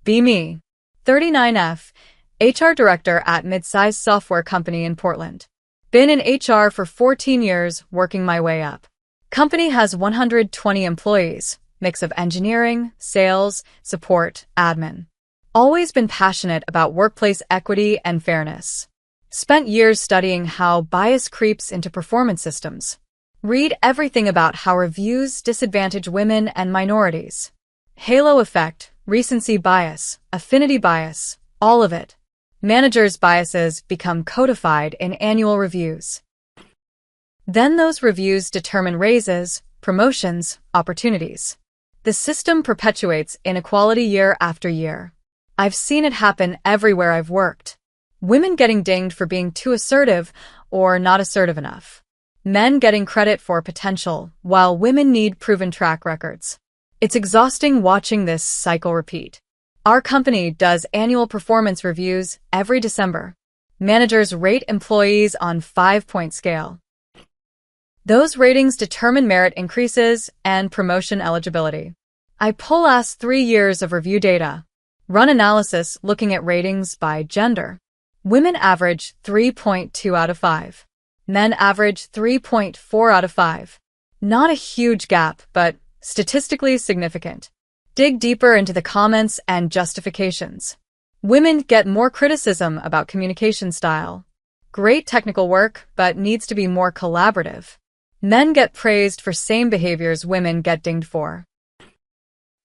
Be me. 39F, HR director at mid-sized software company in Portland. Been in HR for 14 years, working my way up. Company has 120 employees, mix of engineering, sales, support, admin. Always been passionate about workplace equity and fairness. Spent years studying how bias creeps into performance systems. Read everything about how reviews disadvantage women and minorities. Halo effect, recency bias, affinity bias, all of it. Managers' biases become codified in annual reviews. Then those reviews determine raises, promotions, opportunities. The system perpetuates inequality year after year. I've seen it happen everywhere I've worked. Women getting dinged for being too assertive or not assertive enough. Men getting credit for potential, while women need proven track records. It's exhausting watching this cycle repeat. Our company does annual performance reviews every December. Managers rate employees on 5-point scale. Those ratings determine merit increases and promotion eligibility. I pull last 3 years of review data. Run analysis looking at ratings by gender. Women average 3.2 out of 5. Men average 3.4 out of 5. Not a huge gap, but statistically significant. Dig deeper into the comments and justifications. Women get more criticism about communication style. Great technical work, but needs to be more collaborative. Men get praised for same behaviors women get dinged for.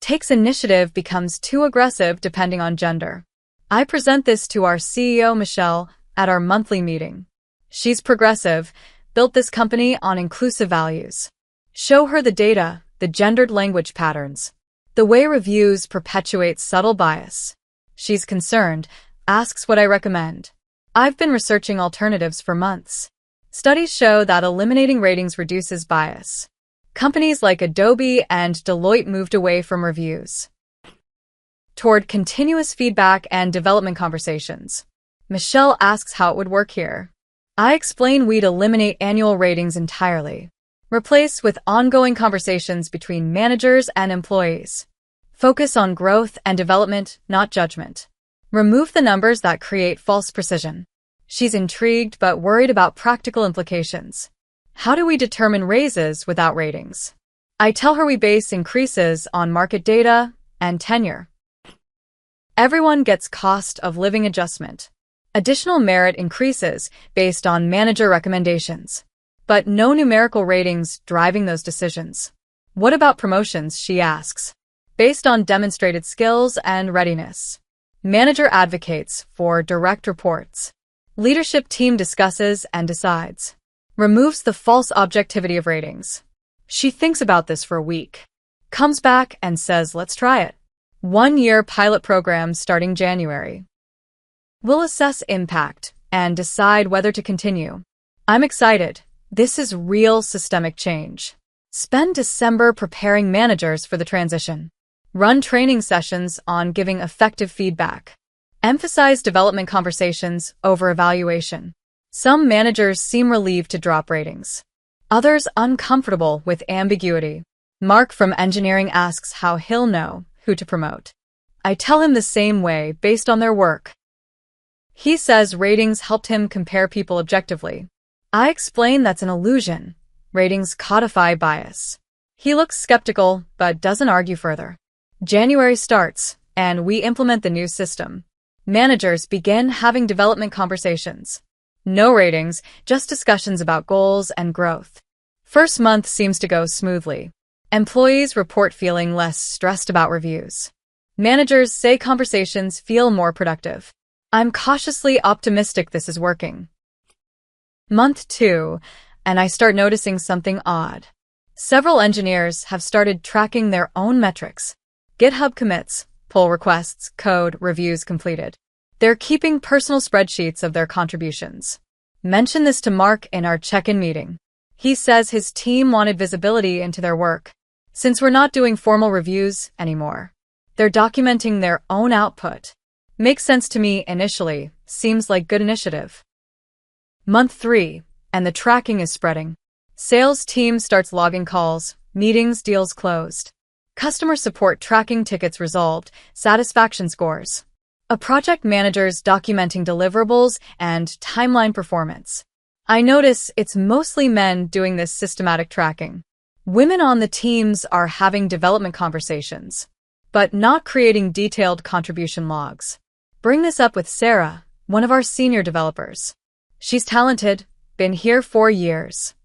Takes initiative becomes too aggressive depending on gender. I present this to our CEO, Michelle, at our monthly meeting. She's progressive, built this company on inclusive values. Show her the data, the gendered language patterns. The way reviews perpetuate subtle bias. She's concerned, asks what I recommend. I've been researching alternatives for months. Studies show that eliminating ratings reduces bias. Companies like Adobe and Deloitte moved away from reviews toward continuous feedback and development conversations. Michelle asks how it would work here. I explain we'd eliminate annual ratings entirely. Replace with ongoing conversations between managers and employees. Focus on growth and development, not judgment. Remove the numbers that create false precision. She's intrigued but worried about practical implications. How do we determine raises without ratings? I tell her we base increases on market data and tenure. Everyone gets cost of living adjustment. Additional merit increases based on manager recommendations. But no numerical ratings driving those decisions. What about promotions, she asks. Based on demonstrated skills and readiness. Manager advocates for direct reports. Leadership team discusses and decides. Removes the false objectivity of ratings. She thinks about this for a week. Comes back and says, let's try it. 1-year pilot program starting January. We'll assess impact and decide whether to continue. I'm excited. This is real systemic change. Spend December preparing managers for the transition. Run training sessions on giving effective feedback. Emphasize development conversations over evaluation. Some managers seem relieved to drop ratings. Others uncomfortable with ambiguity. Mark from engineering asks how he'll know who to promote. I tell him the same way based on their work. He says ratings helped him compare people objectively. I explain that's an illusion. Ratings codify bias. He looks skeptical but doesn't argue further. January starts, and we implement the new system. Managers begin having development conversations. No ratings, just discussions about goals and growth. First month seems to go smoothly. Employees report feeling less stressed about reviews. Managers say conversations feel more productive. I'm cautiously optimistic this is working. Month 2, and I start noticing something odd. Several engineers have started tracking their own metrics. GitHub commits, pull requests, code, reviews completed. They're keeping personal spreadsheets of their contributions. Mention this to Mark in our check-in meeting. He says his team wanted visibility into their work. Since we're not doing formal reviews anymore, they're documenting their own output. Makes sense to me initially, seems like good initiative. Month 3, and the tracking is spreading. Sales team starts logging calls, meetings, deals closed. Customer support tracking tickets resolved, satisfaction scores. A project manager's documenting deliverables and timeline performance. I notice it's mostly men doing this systematic tracking. Women on the teams are having development conversations, but not creating detailed contribution logs. Bring this up with Sarah, one of our senior developers. She's talented, been here 4 years.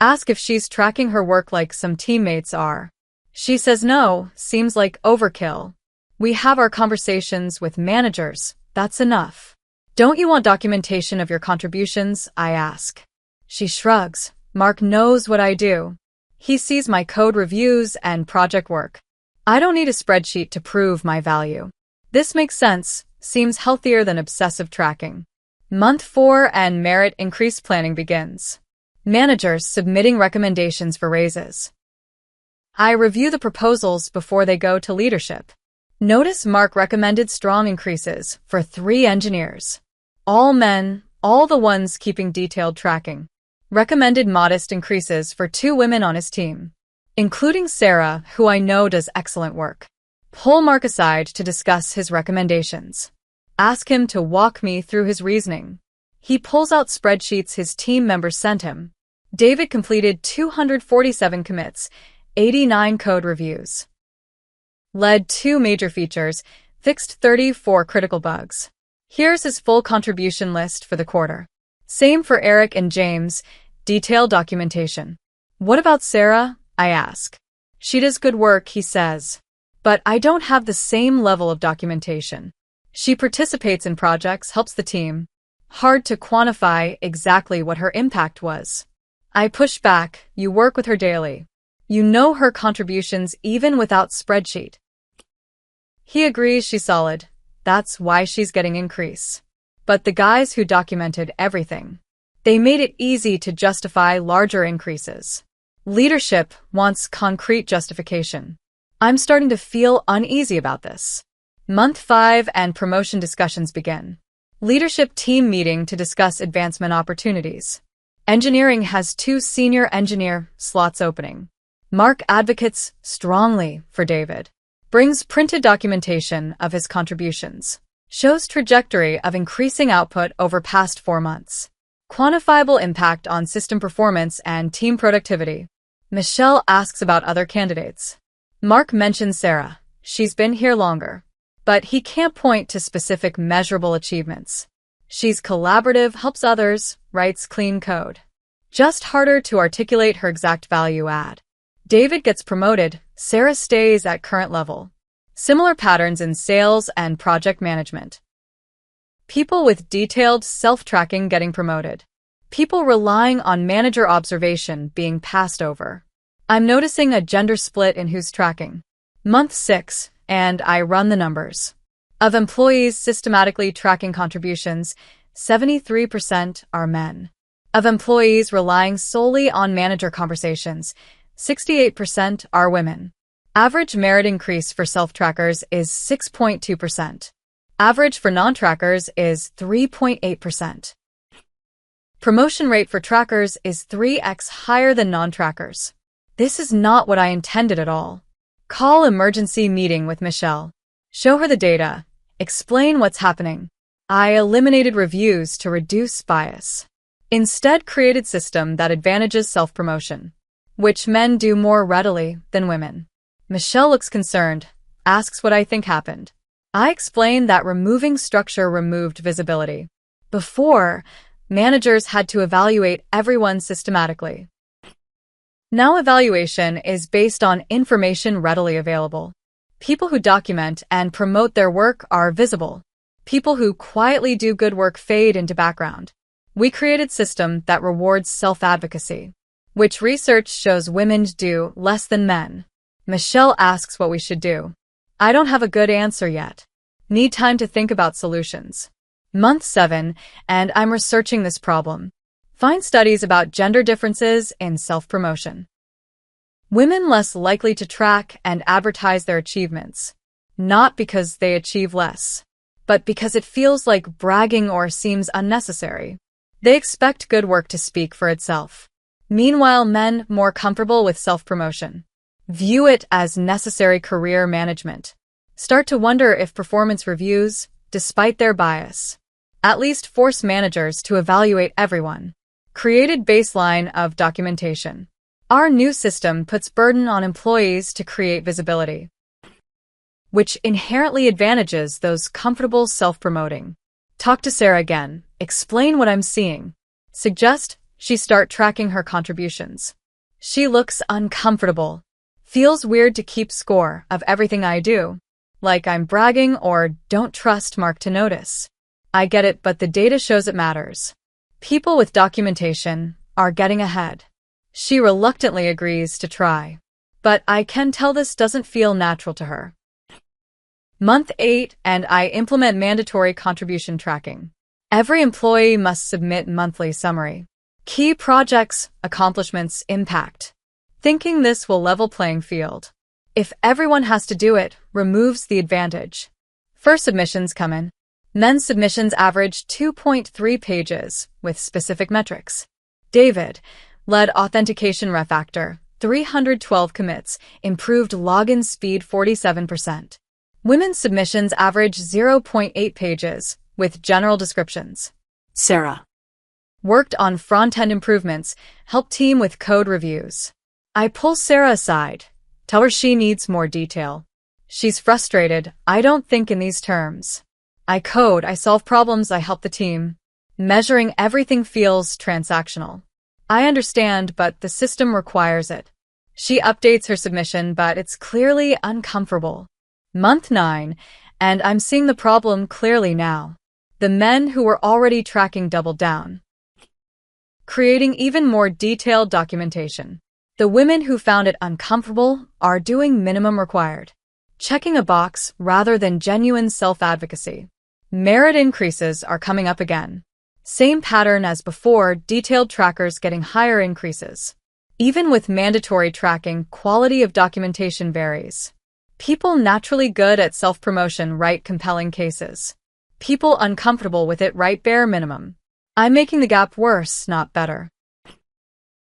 Ask if she's tracking her work like some teammates are. She says no, seems like overkill. We have our conversations with managers, that's enough. Don't you want documentation of your contributions? I ask. She shrugs. Mark knows what I do. He sees my code reviews and project work. I don't need a spreadsheet to prove my value. This makes sense, seems healthier than obsessive tracking. Month 4 and merit increase planning begins. Managers submitting recommendations for raises. I review the proposals before they go to leadership. Notice Mark recommended strong increases for 3 engineers. All men, all the ones keeping detailed tracking. Recommended modest increases for 2 women on his team, including Sarah, who I know does excellent work. Pull Mark aside to discuss his recommendations. Ask him to walk me through his reasoning. He pulls out spreadsheets his team members sent him. David completed 247 commits, 89 code reviews. Led 2 major features, fixed 34 critical bugs. Here's his full contribution list for the quarter. Same for Eric and James, detailed documentation. What about Sarah? I ask. She does good work, he says. But I don't have the same level of documentation. She participates in projects, helps the team. Hard to quantify exactly what her impact was. I push back, you work with her daily. You know her contributions even without spreadsheet. He agrees she's solid. That's why she's getting increase. But the guys who documented everything, they made it easy to justify larger increases. Leadership wants concrete justification. I'm starting to feel uneasy about this. Month 5 and promotion discussions begin. Leadership team meeting to discuss advancement opportunities. Engineering has 2 senior engineer slots opening. Mark advocates strongly for David. Brings printed documentation of his contributions. Shows trajectory of increasing output over past 4 months. Quantifiable impact on system performance and team productivity. Michelle asks about other candidates. Mark mentions Sarah. She's been here longer. But he can't point to specific measurable achievements. She's collaborative, helps others, writes clean code. Just harder to articulate her exact value add. David gets promoted, Sarah stays at current level. Similar patterns in sales and project management. People with detailed self-tracking getting promoted. People relying on manager observation being passed over. I'm noticing a gender split in who's tracking. Month 6, and I run the numbers. Of employees systematically tracking contributions, 73% are men. Of employees relying solely on manager conversations, 68% are women. Average merit increase for self-trackers is 6.2%. Average for non-trackers is 3.8%. Promotion rate for trackers is 3x higher than non-trackers. This is not what I intended at all. Call emergency meeting with Michelle. Show her the data. Explain what's happening. I eliminated reviews to reduce bias. Instead, created system that advantages self-promotion, which men do more readily than women. Michelle looks concerned, asks what I think happened. I explain that removing structure removed visibility. Before, managers had to evaluate everyone systematically. Now evaluation is based on information readily available. People who document and promote their work are visible. People who quietly do good work fade into background. We created a system that rewards self-advocacy, which research shows women do less than men. Michelle asks what we should do. I don't have a good answer yet. Need time to think about solutions. Month 7, and I'm researching this problem. Find studies about gender differences in self-promotion. Women less likely to track and advertise their achievements, not because they achieve less, but because it feels like bragging or seems unnecessary. They expect good work to speak for itself. Meanwhile, men more comfortable with self-promotion. View it as necessary career management. Start to wonder if performance reviews, despite their bias, at least force managers to evaluate everyone. Created baseline of documentation. Our new system puts burden on employees to create visibility, which inherently advantages those comfortable self-promoting. Talk to Sarah again. Explain what I'm seeing. Suggest she start tracking her contributions. She looks uncomfortable. Feels weird to keep score of everything I do. Like I'm bragging or don't trust Mark to notice. I get it, but the data shows it matters. People with documentation are getting ahead. She reluctantly agrees to try. But I can tell this doesn't feel natural to her. Month 8, and I implement mandatory contribution tracking. Every employee must submit monthly summary. Key projects, accomplishments, impact. Thinking this will level playing field. If everyone has to do it, removes the advantage. First submissions come in. Men's submissions average 2.3 pages, with specific metrics. David led authentication refactor, 312 commits, improved login speed 47%. Women's submissions average 0.8 pages, with general descriptions. Sarah Worked on front-end improvements, helped team with code reviews. I pull Sarah aside, tell her she needs more detail. She's frustrated. I don't think in these terms. I code, I solve problems, I help the team. Measuring everything feels transactional. I understand, but the system requires it. She updates her submission, but it's clearly uncomfortable. Month 9, and I'm seeing the problem clearly now. The men who were already tracking doubled down, creating even more detailed documentation. The women who found it uncomfortable are doing minimum required, checking a box rather than genuine self-advocacy. Merit increases are coming up again. Same pattern as before, detailed trackers getting higher increases. Even with mandatory tracking, quality of documentation varies. People naturally good at self-promotion write compelling cases. People uncomfortable with it write bare minimum. I'm making the gap worse, not better.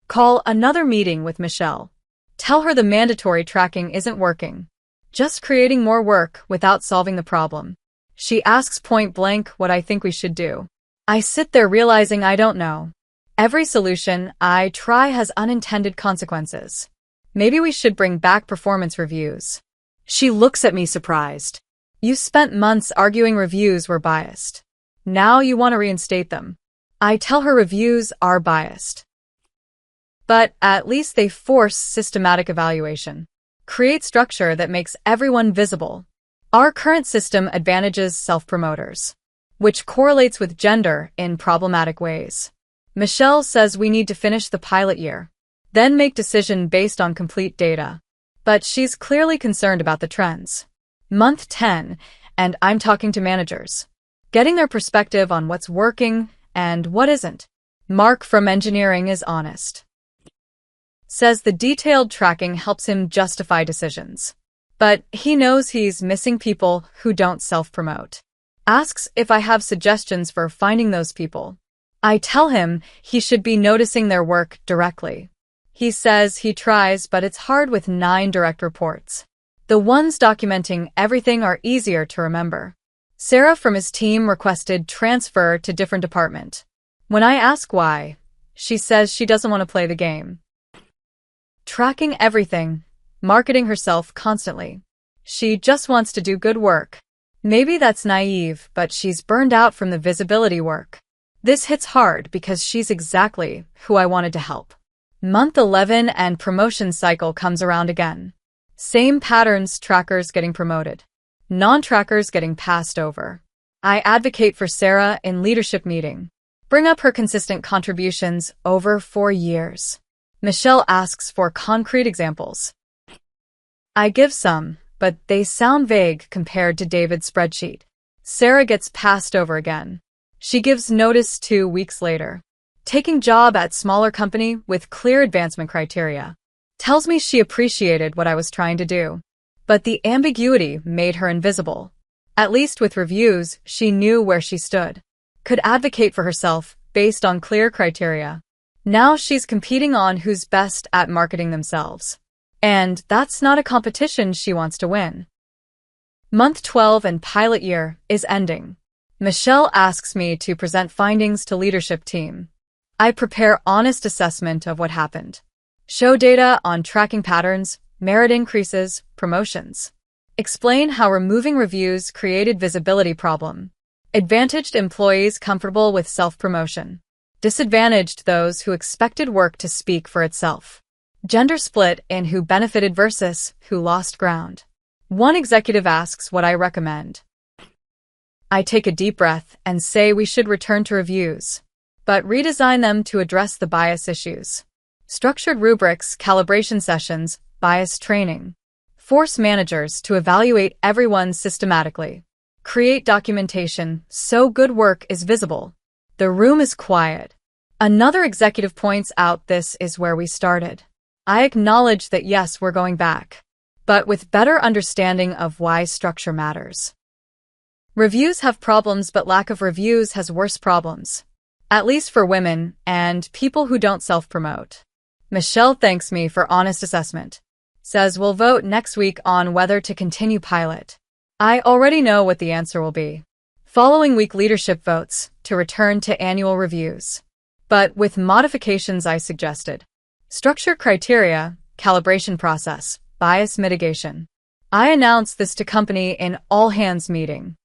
Call another meeting with Michelle. Tell her the mandatory tracking isn't working. Just creating more work without solving the problem. She asks point blank what I think we should do. I sit there realizing I don't know. Every solution I try has unintended consequences. Maybe we should bring back performance reviews. She looks at me surprised. You spent months arguing reviews were biased. Now you want to reinstate them. I tell her reviews are biased. But at least they force systematic evaluation. Create structure that makes everyone visible. Our current system advantages self-promoters, which correlates with gender in problematic ways. Michelle says we need to finish the pilot year, then make decision based on complete data. But she's clearly concerned about the trends. Month 10, and I'm talking to managers, getting their perspective on what's working and what isn't. Mark from engineering is honest. Says the detailed tracking helps him justify decisions. But he knows he's missing people who don't self-promote. Asks if I have suggestions for finding those people. I tell him he should be noticing their work directly. He says he tries, but it's hard with 9 direct reports. The ones documenting everything are easier to remember. Sarah from his team requested transfer to different department. When I ask why, she says she doesn't want to play the game. Tracking everything, marketing herself constantly. She just wants to do good work. Maybe that's naive, but she's burned out from the visibility work. This hits hard because she's exactly who I wanted to help. Month 11 and promotion cycle comes around again. Same patterns, trackers getting promoted. Non-trackers getting passed over. I advocate for Sarah in leadership meeting. Bring up her consistent contributions over 4 years. Michelle asks for concrete examples. I give some, but they sound vague compared to David's spreadsheet. Sarah gets passed over again. She gives notice 2 weeks later. Taking job at smaller company with clear advancement criteria. Tells me she appreciated what I was trying to do. But the ambiguity made her invisible. At least with reviews, she knew where she stood. Could advocate for herself based on clear criteria. Now she's competing on who's best at marketing themselves. And that's not a competition she wants to win. Month 12 and pilot year is ending. Michelle asks me to present findings to leadership team. I prepare honest assessment of what happened. Show data on tracking patterns, merit increases, promotions. Explain how removing reviews created visibility problem. Advantaged employees comfortable with self-promotion. Disadvantaged those who expected work to speak for itself. Gender split in who benefited versus who lost ground. One executive asks what I recommend. I take a deep breath and say we should return to reviews, but redesign them to address the bias issues. Structured rubrics, calibration sessions, bias training. Force managers to evaluate everyone systematically. Create documentation so good work is visible. The room is quiet. Another executive points out this is where we started. I acknowledge that yes, we're going back, but with better understanding of why structure matters. Reviews have problems, but lack of reviews has worse problems. At least for women and people who don't self-promote. Michelle thanks me for honest assessment. Says we'll vote next week on whether to continue pilot. I already know what the answer will be. Following week leadership votes to return to annual reviews. But with modifications I suggested. Structure criteria, calibration process, bias mitigation. I announced this to company in all-hands meeting.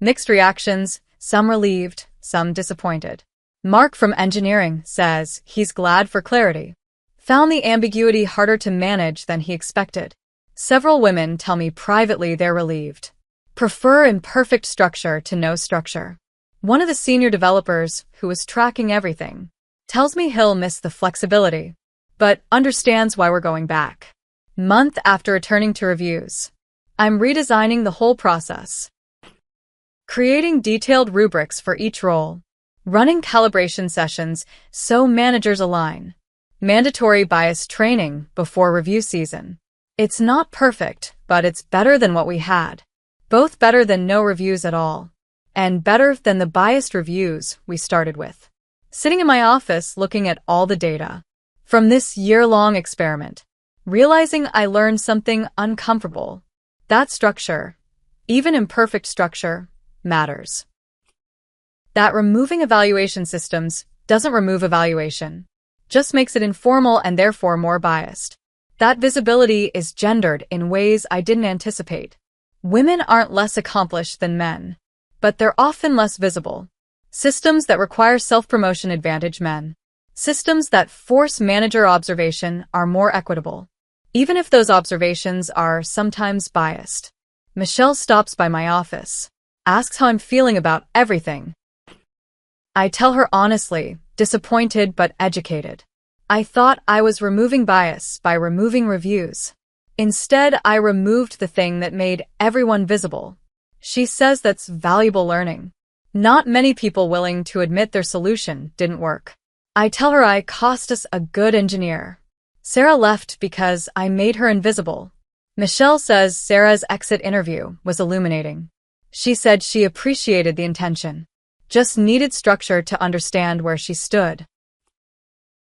Mixed reactions, some relieved, some disappointed. Mark from engineering says he's glad for clarity. Found the ambiguity harder to manage than he expected. Several women tell me privately they're relieved. Prefer imperfect structure to no structure. One of the senior developers, who was tracking everything, tells me he'll miss the flexibility, but understands why we're going back. Month after returning to reviews. I'm redesigning the whole process. Creating detailed rubrics for each role. Running calibration sessions so managers align. Mandatory bias training before review season. It's not perfect, but it's better than what we had. Both better than no reviews at all. And better than the biased reviews we started with. Sitting in my office looking at all the data from this year-long experiment, realizing I learned something uncomfortable. That structure, even imperfect structure, matters. That removing evaluation systems doesn't remove evaluation, just makes it informal and therefore more biased. That visibility is gendered in ways I didn't anticipate. Women aren't less accomplished than men, but they're often less visible. Systems that require self-promotion advantage men. Systems that force manager observation are more equitable, even if those observations are sometimes biased. Michelle stops by my office, asks how I'm feeling about everything. I tell her honestly, disappointed but educated. I thought I was removing bias by removing reviews. Instead, I removed the thing that made everyone visible. She says that's valuable learning. Not many people willing to admit their solution didn't work. I tell her I cost us a good engineer. Sarah left because I made her invisible. Michelle says Sarah's exit interview was illuminating. She said she appreciated the intention, just needed structure to understand where she stood.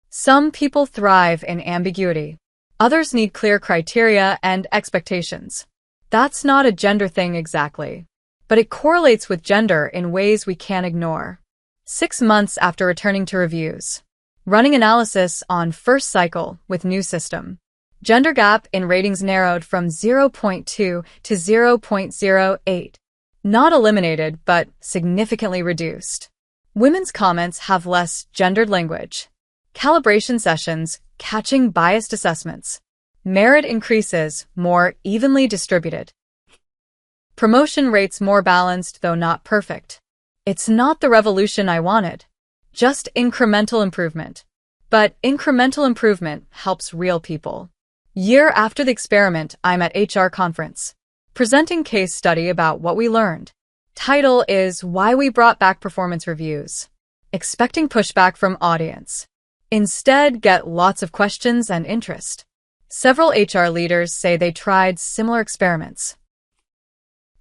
Some people thrive in ambiguity. Others need clear criteria and expectations. That's not a gender thing exactly, but it correlates with gender in ways we can't ignore. 6 months after returning to reviews. Running analysis on first cycle with new system. Gender gap in ratings narrowed from 0.2 to 0.08. Not eliminated, but significantly reduced. Women's comments have less gendered language. Calibration sessions, catching biased assessments. Merit increases, more evenly distributed. Promotion rates more balanced, though not perfect. It's not the revolution I wanted, just incremental improvement. But incremental improvement helps real people. Year after the experiment, I'm at HR conference, presenting case study about what we learned. Title is Why We Brought Back Performance Reviews. Expecting pushback from audience. Instead, get lots of questions and interest. Several HR leaders say they tried similar experiments.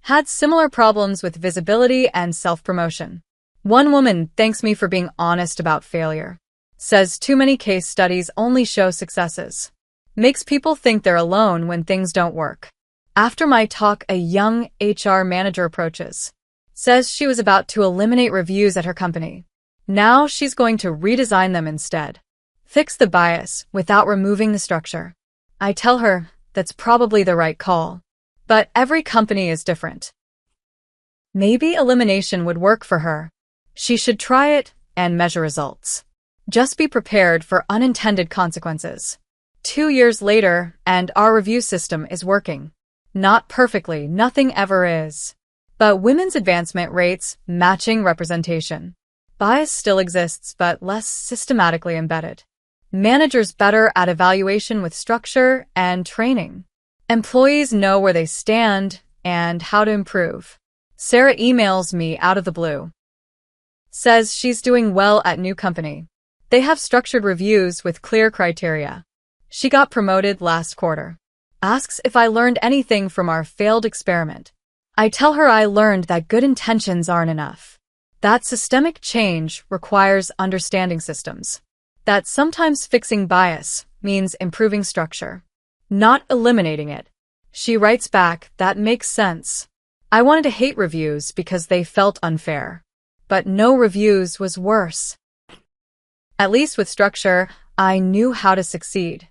Had similar problems with visibility and self-promotion. One woman thanks me for being honest about failure. Says too many case studies only show successes. Makes people think they're alone when things don't work. After my talk, a young HR manager approaches. Says she was about to eliminate reviews at her company. Now she's going to redesign them instead. Fix the bias without removing the structure. I tell her that's probably the right call. But every company is different. Maybe elimination would work for her. She should try it and measure results. Just be prepared for unintended consequences. 2 years later, and our review system is working. Not perfectly, nothing ever is. But women's advancement rates matching representation. Bias still exists, but less systematically embedded. Managers better at evaluation with structure and training. Employees know where they stand and how to improve. Sarah emails me out of the blue. Says she's doing well at new company. They have structured reviews with clear criteria. She got promoted last quarter. Asks if I learned anything from our failed experiment. I tell her I learned that good intentions aren't enough. That systemic change requires understanding systems. That sometimes fixing bias means improving structure, not eliminating it. She writes back, that makes sense. I wanted to hate reviews because they felt unfair. But no reviews was worse. At least with structure, I knew how to succeed.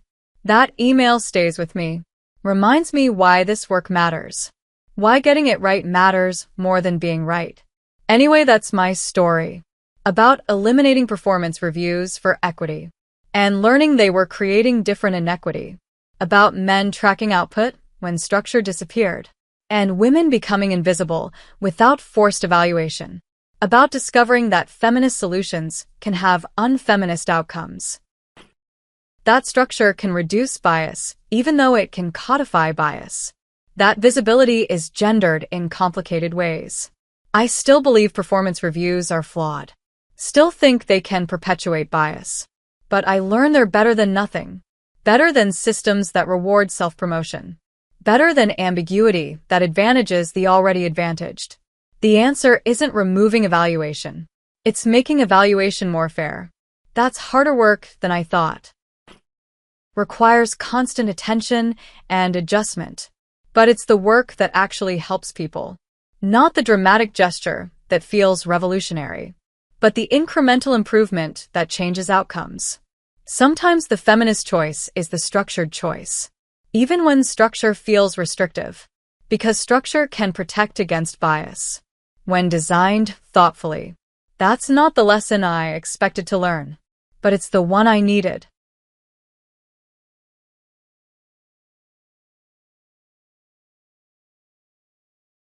That email stays with me. Reminds me why this work matters. Why getting it right matters more than being right. Anyway, that's my story. About eliminating performance reviews for equity. And learning they were creating different inequity. About men tracking output when structure disappeared. And women becoming invisible without forced evaluation. About discovering that feminist solutions can have unfeminist outcomes. That structure can reduce bias, even though it can codify bias. That visibility is gendered in complicated ways. I still believe performance reviews are flawed. Still think they can perpetuate bias. But I learn they're better than nothing. Better than systems that reward self-promotion. Better than ambiguity that advantages the already advantaged. The answer isn't removing evaluation. It's making evaluation more fair. That's harder work than I thought. Requires constant attention and adjustment. But it's the work that actually helps people. Not the dramatic gesture that feels revolutionary, but the incremental improvement that changes outcomes. Sometimes the feminist choice is the structured choice, even when structure feels restrictive, because structure can protect against bias. When designed thoughtfully. That's not the lesson I expected to learn, but it's the one I needed.